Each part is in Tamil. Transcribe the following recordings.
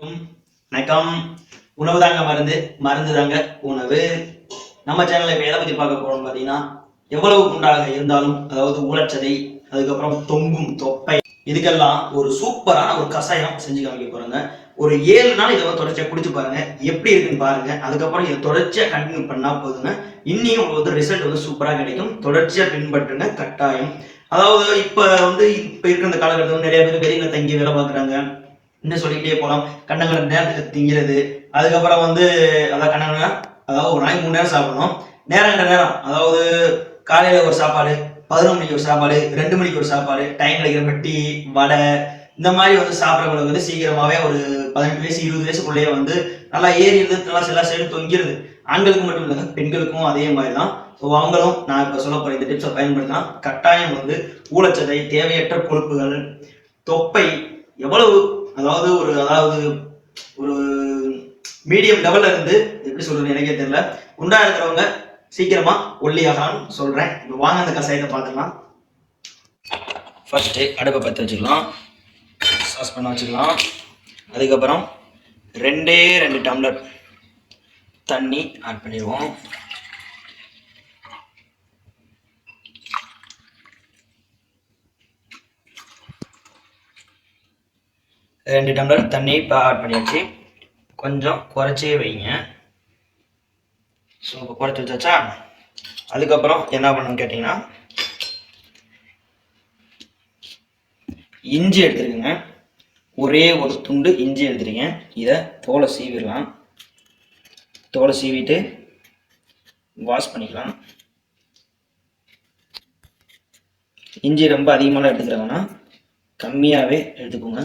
வணக்கம். உணவு தாங்க மருந்து, மருந்து தாங்க உணவு. நம்ம சேனல்ல இப்ப எதை பத்தி பார்க்க போறோம் பாத்தீங்கன்னா, எவ்வளவு குண்டாக இருந்தாலும், அதாவது ஊழச்சதை, அதுக்கப்புறம் தொங்கும் தொப்பை, இதுக்கெல்லாம் ஒரு சூப்பரான ஒரு கஷாயம் செஞ்சு காமிக்க போறாங்க. ஒரு 7 நாள் இதை தொடர்ச்சியா குடிச்சு பாருங்க, எப்படி இருக்குன்னு பாருங்க. அதுக்கப்புறம் இதை தொடர்ச்சியா கண்டினியூ பண்ணா போதுங்க, இன்னும் உங்களுக்கு ரிசல்ட் சூப்பரா கிடைக்கும். தொடர்ச்சியா பின்பற்றுங்க கட்டாயம். அதாவது இப்ப இருக்கிற இந்த காலகட்டத்தில் நிறைய பேர் வெளியில தங்கி வேலை பார்க்குறாங்க. இன்னும் சொல்லிக்கிட்டே போகலாம். கண்டங்கட நேரத்துக்கு திங்கிறது, அதுக்கப்புறம் அதாவது கண்டங்கட, அதாவது ஒரு நாளைக்கு 3 நேரம் சாப்பிடணும். நேரம் கண்ட நேரம், அதாவது காலையில ஒரு சாப்பாடு, 11 மணிக்கு ஒரு சாப்பாடு, 2 மணிக்கு ஒரு சாப்பாடு, டைம் கிடைக்கிற டீ, வடை, இந்த மாதிரி சாப்பிட்றவங்களுக்கு சீக்கிரமாவே ஒரு 18 வயசு 20 வயசுக்குள்ளேயே நல்லா ஏறி இருந்து நல்லா சில சைடு தொங்கிடுது. ஆண்களுக்கு மட்டும் இல்லைங்க, பெண்களுக்கும் அதே மாதிரி தான். ஸோ அவங்களும் நான் இப்போ சொல்ல போற இந்த டிப்ஸை பயன்படுத்தினா கட்டாயம் ஊழச்சதை, தேவையற்ற கொழுப்புகள், தொப்பை எவ்வளவு, அதாவது ஒரு மீடியம் லெவல்ல இருந்து, எப்படி சொல்றது எனக்கே தெரியல, குண்டா இருக்கிறவங்க சீக்கிரமா ஒல்லியாகலாம்னு சொல்றேன். இப்போ வாங்க அந்த கஷாயத்தை பார்த்துக்கலாம். ஃபர்ஸ்ட் அடுப்பை பற்ற வச்சுக்கலாம், சாஸ் பண்ண வச்சுக்கலாம். அதுக்கப்புறம் 2 டம்ளர் தண்ணி ஆட் பண்ணிடுவோம். ரெண்டு டம்ளர் தண்ணி இப்போ ஆட் பண்ணியாச்சு. கொஞ்சம் குறைச்சே வைங்க. ஸோ இப்போ குறைச்சி வச்சாச்சா, அதுக்கப்புறம் என்ன பண்ணணும்னு கேட்டிங்கன்னா, இஞ்சி எடுத்துருக்குங்க. ஒரே ஒரு துண்டு இஞ்சி எடுத்துருக்கேன். இதை தோலை சீவிடலாம். தோலை சீவிட்டு வாஷ் பண்ணிக்கலாம். இஞ்சி ரொம்ப அதிகமாக எடுத்துக்கிறாங்கன்னா கம்மியாகவே எடுத்துக்கோங்க.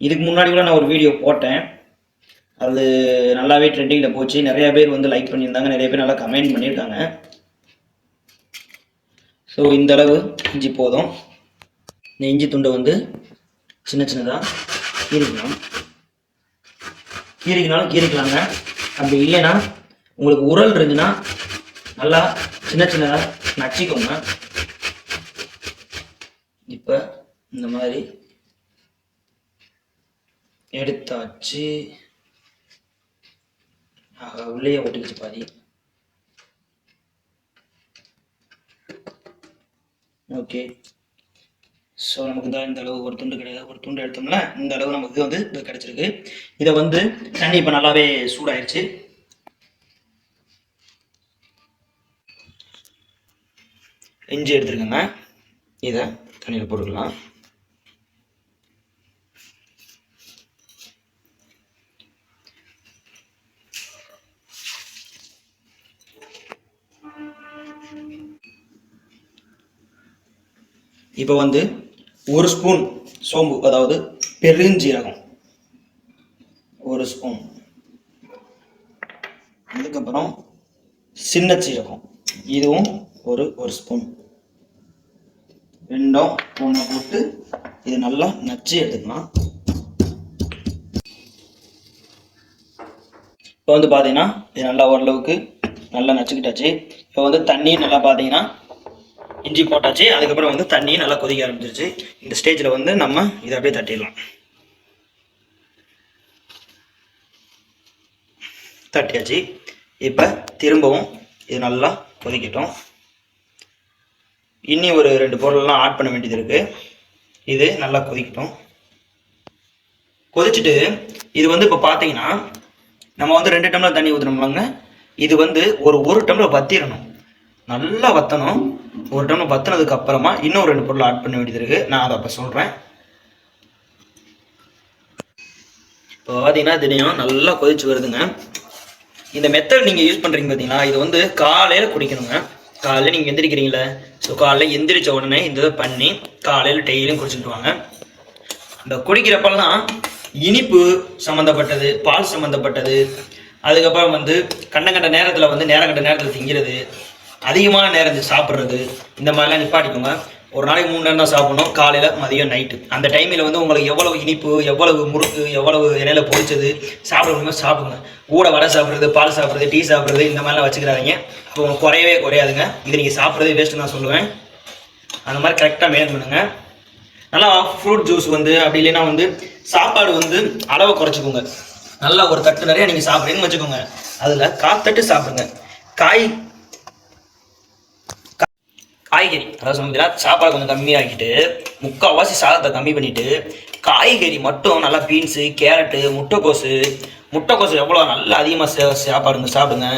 இதுக்கு முன்னாடி கூட நான் ஒரு வீடியோ போட்டேன், அது நல்லாவே ட்ரெண்டிங்கில் போச்சு. நிறைய பேர் லைக் பண்ணியிருந்தாங்க, நிறைய பேர் நல்லா கமெண்ட் பண்ணியிருக்காங்க. ஸோ இந்த அளவு இஞ்சி போதும். இந்த இஞ்சி துண்டை சின்ன சின்னதாக கீறிக்கலாம். கீறிக்கலாங்க. அப்படி இல்லைன்னா உங்களுக்கு உரல் இருந்துச்சுன்னா நல்லா சின்ன சின்னதாக நச்சிக்கோங்க. இப்போ இந்த மாதிரி எடுத்தாச்சு. உள்ளே ஒட்டிக்கிச்சு பாதி. ஓகே, ஸோ நமக்கு தான் இந்த அளவு ஒரு துண்டு கிடையாது, ஒரு துண்டு எடுத்தோம்ல, இந்த அளவு நமக்கு இது கிடைச்சிருக்கு. இதை தண்ணி இப்போ நல்லாவே சூடாயிருச்சு. இஞ்சி எடுத்துருக்கேங்க, இதை தண்ணியில் போட்டுக்கலாம். இப்போ 1 ஸ்பூன் சோம்பு, அதாவது பெருஞ்சீரகம் 1 ஸ்பூன். அதுக்கப்புறம் சின்ன சீரகம், இதுவும் ஒரு ஸ்பூன். ரெண்டும் ஒன்று போட்டு இது நல்லா நச்சு எடுத்துக்கலாம். இப்போ பார்த்தீங்கன்னா இது நல்லா ஓரளவுக்கு நல்லா நச்சுக்கிட்டாச்சு. இப்போ தண்ணி நல்லா பார்த்தீங்கன்னா இஞ்சி போட்டாச்சு. அதுக்கப்புறம் தண்ணி நல்லா கொதிக்க ஆரம்பிச்சிருச்சு. இந்த ஸ்டேஜில் நம்ம இதை அப்படியே தட்டிடலாம். தட்டியாச்சு. இப்போ திரும்பவும் இது நல்லா கொதிக்கட்டும். இன்னி ஒரு 2 பொருள்லாம் ஆட் பண்ண வேண்டியது இருக்குது. இது நல்லா கொதிக்கட்டும். கொதிச்சுட்டு இது இப்போ பார்த்தீங்கன்னா நம்ம 2 டம்ளர் தண்ணி ஊற்றுனோம்லாங்க. இது ஒரு டம்ளர் வத்திடணும், நல்லா வற்றணும். 1 டம்ளர் வற்றினதுக்கு அப்புறமா இன்னும் 2 பொருள் ஆட் பண்ண வேண்டியது இருக்குது. நான் அதை அப்போ சொல்கிறேன். இப்போ பார்த்தீங்கன்னா தினையும் நல்லா கொதிச்சு வருதுங்க. இந்த மெத்தட் நீங்கள் யூஸ் பண்ணுறீங்க பார்த்தீங்களா, இது காலையில் குடிக்கணுங்க. காலையில் நீங்கள் எந்திரிக்கிறீங்களே, ஸோ காலையில் எந்திரிச்ச உடனே இந்த இதை பண்ணி காலையில் டெய்லியும் குடிச்சுட்டு வாங்க. இந்த குடிக்கிறப்பெல்லாம் இனிப்பு சம்மந்தப்பட்டது, பால் சம்மந்தப்பட்டது, அதுக்கப்புறம் கண்ட நேரத்தில் திங்கிறது, அதிகமான நேரம் சாப்பிட்றது, இந்த மாதிரிலாம் நிப்பாட்டிக்கோங்க. ஒரு நாளைக்கு 3 நேரம் தான் சாப்பிடணும், காலையில், மதியம், நைட்டு. அந்த டைமில் உங்களுக்கு எவ்வளவு இனிப்பு, எவ்வளவு முறுக்கு, எவ்வளவு இலையில பொரிச்சது சாப்பிட முடியுமோ சாப்பிடுங்க. கூட வடை சாப்பிட்றது, பால் சாப்பிட்றது, டீ சாப்பிட்றது, இந்த மாதிரிலாம் வச்சுக்கிறாதீங்க. அப்போ உங்களுக்கு குறையவே குறையாதுங்க. இது நீங்கள் சாப்பிட்றதே வேஸ்ட்டு நான் சொல்லுவேன். அந்த மாதிரி கரெக்டாக மெயின்டைன் பண்ணுங்கள். நல்லா ஃப்ரூட் ஜூஸ் வந்து அப்படி இல்லைன்னா வந்து சாப்பாடு வந்து அளவை குறைச்சிக்கோங்க. நல்லா ஒரு தட்டு நிறைய நீங்கள் சாப்பிட்றீங்கன்னு வச்சுக்கோங்க, அதில் காத்தட்டு சாப்பிடுங்க. காய்கறி அதாவது சொன்னா சாப்பாடு கொஞ்சம் கம்மியாக்கிட்டு முக்கால்வாசி சாதத்தை கம்மி பண்ணிட்டு காய்கறி மட்டும் நல்லா பீன்ஸு, கேரட்டு, முட்டைக்கோசு எவ்வளோ நல்லா அதிகமாக சாப்பிடுங்க.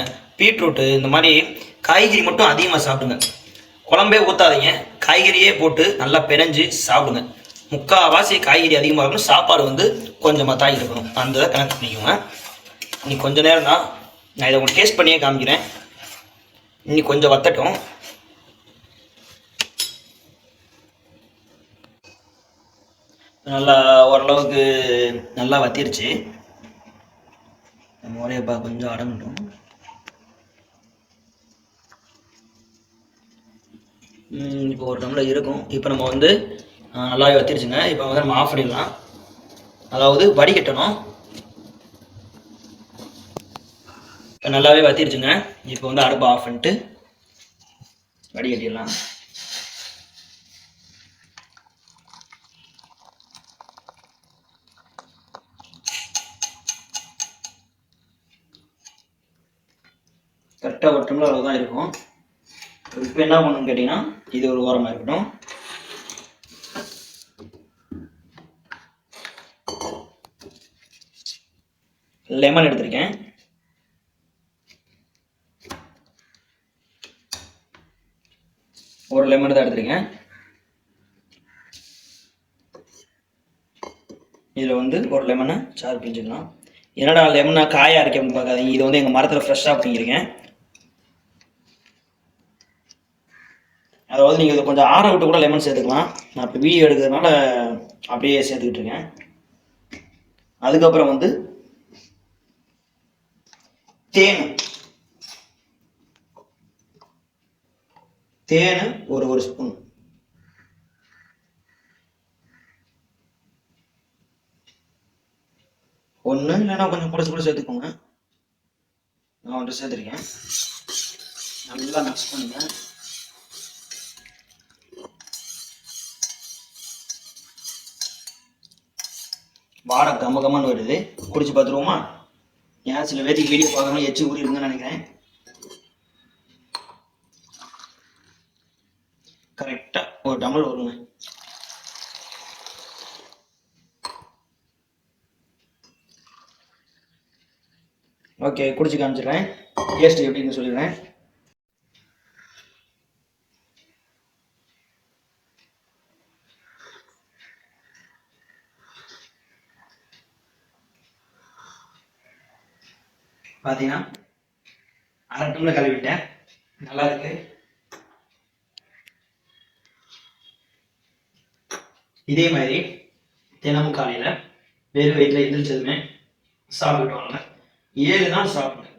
பீட்ரூட்டு இந்த மாதிரி காய்கறி மட்டும் அதிகமாக சாப்பிடுங்க. குழம்பே ஊற்றாதீங்க, காய்கறியே போட்டு நல்லா பிணைஞ்சு சாப்பிடுங்க. முக்கால்வாசி காய்கறி அதிகமாக இருக்கணும், சாப்பாடு வந்து கொஞ்சமாக தான் இருக்கணும். அந்த இதை கணக்கு பண்ணிக்கோங்க. இன்னைக்கு கொஞ்சம் நேரம் தான் நான் இதை உங்களுக்கு டேஸ்ட் பண்ணியே காமிக்கிறேன். இன்னைக்கு கொஞ்சம் வத்தட்டும். நல்லா ஓரளவுக்கு நல்லா வத்திருச்சு. நம்ம ஒரேப்பா கொஞ்சம் அடங்கட்டும். இப்போ ஒரு டம்ளர் இருக்கும். இப்போ நம்ம வந்து நல்லாவே வத்திருச்சுங்க. இப்போ வந்து நம்ம ஆஃப் பண்ணிடலாம், அதாவது வடிகட்டணும். இப்போ நல்லாவே வத்திருச்சுங்க. இப்போ வந்து அடுப்பை ஆஃப் பண்ணிட்டு வடிகட்டிடலாம். கரெக்டாக ஒரு டம்ளர் அளவு தான் இருக்கும். இப்போ என்ன பண்ணணும்னு கேட்டிங்கன்னா, இது ஒரு ஓரமாக இருக்கட்டும். லெமன் எடுத்திருக்கேன். ஒரு லெமன் தான் எடுத்திருக்கேன். இதில் வந்து ஒரு லெமனை சாறு பிழிஞ்சுக்கலாம். என்னடா லெமனா காயாக இருக்கேன்னு பார்க்காதீங்க, இது வந்து எங்கள் மரத்தில் ஃப்ரெஷ்ஷாக பிடிங்கிருக்கேன். அதாவது நீங்கள் இதை கொஞ்சம் ஆற விட்டு கூட லெமன் சேர்த்துக்கலாம். நான் இப்போ வீடியோ எடுக்கிறதுனால அப்படியே சேர்த்துக்கிட்டு இருக்கேன். அதுக்கப்புறம் வந்து தேன் ஒரு ஸ்பூன். ஒன்று இல்லைன்னா கொஞ்சம் கூட சேர்த்துக்கோங்க. நான் ஒன்று சேர்த்துருக்கேன். நல்லா மிக்ஸ் பண்ணுங்க. வாடை கம்மன்னு வருது, குடிச்சு பார்த்துருவோமா? ஏன் சில பேருக்கு வீடியோ பார்க்கணும் எச்சு ஊறிடுங்கன்னு நினைக்கிறேன். கரெக்டாக ஒரு டம்ளர் வருங்க. ஓகே, குடிச்சு காமிச்சிடுறேன். டேஸ்ட் எப்படின்னு சொல்லிடுறேன். பார்த்தீங்கன்னா அரை டம்ளர் கழுவிட்டேன். நல்லா இருக்கு. இதே மாதிரி தினமும் காலையில் வெறும் வயிற்றில் எந்திரிச்சதுமே சாப்பிட்டு வாங்க. 7 நாள் சாப்பிடுங்க.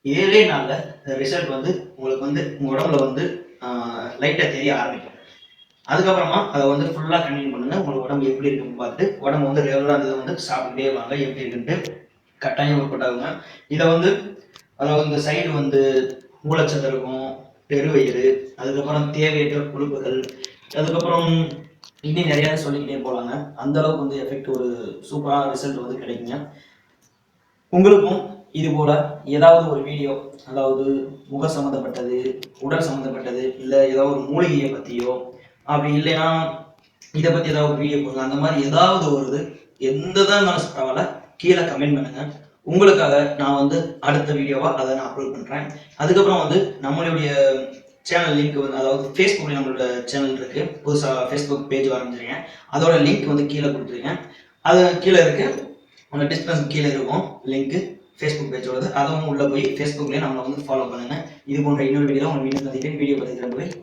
7 நாளில் ரிசல்ட் வந்து உங்களுக்கு வந்து உங்கள் உடம்புல வந்து லைட்டாக தெரிய ஆரம்பிக்கும். அதுக்கப்புறமா அதை வந்து ஃபுல்லாக கண்டினியூ பண்ணுங்க. உங்களுக்கு உடம்பு எப்படி இருக்குன்னு பார்த்துட்டு உடம்பு வந்து ரெகுலராக இதை வந்து சாப்பிட்டுட்டே வாங்க. எப்படி இருக்குன்ட்டு கட்டாயம் ஒர்க் அவுட் ஆகுங்க. இதை வந்து அதாவது இந்த சைடு வந்து மூலச்சத்து இருக்கும், பெருவயிறு, அதுக்கப்புறம் தேவையற்ற கொழுப்புகள், அதுக்கப்புறம் இன்னும் நிறையா சொல்லிக்கிட்டே போகலாங்க. அந்த அளவுக்கு வந்து எஃபெக்ட் ஒரு சூப்பரான ரிசல்ட் வந்து கிடைக்குங்க. உங்களுக்கும் இது போல ஏதாவது ஒரு வீடியோ, அதாவது முக சம்மந்தப்பட்டது, உடல் சம்மந்தப்பட்டது, இல்லை ஏதாவது ஒரு மூலிகையை பற்றியோ, அப்படி இல்லைன்னா இதை பற்றி ஏதாவது ஒரு வீடியோ போடுங்க. அந்த மாதிரி ஏதாவது ஒரு எந்த தான் பரவாயில்ல, கீழே கமெண்ட் பண்ணுங்க. உங்களுக்காக நான் வந்து அடுத்த வீடியோவா அதை நான் அப்லோட் பண்றேன். அதுக்கப்புறம் வந்து நம்மளுடைய சேனல் லிங்க் வந்து, அதாவது ஃபேஸ்புக்ல நம்மளோட சேனல் இருக்கு, புதுசாக ஃபேஸ்புக் பேஜ் ஆரம்பிச்சிருக்கேன். அதோட லிங்க் வந்து கீழே கொடுத்துருக்கேன். அது கீழே இருக்கு, அந்த டிஸ்கிரிப்ஷன் கீழே இருக்கும் லிங்க் ஃபேஸ்புக் பேஜோடது. அதுவும் உள்ள போய் ஃபேஸ்புக்லேயே நம்மளை வந்து ஃபாலோ பண்ணுங்க. இது போன்ற இன்னொரு வீடியோ உங்கள் வீடியோ சந்திப்பேன். வீடியோ பார்த்துக்கிறேன்.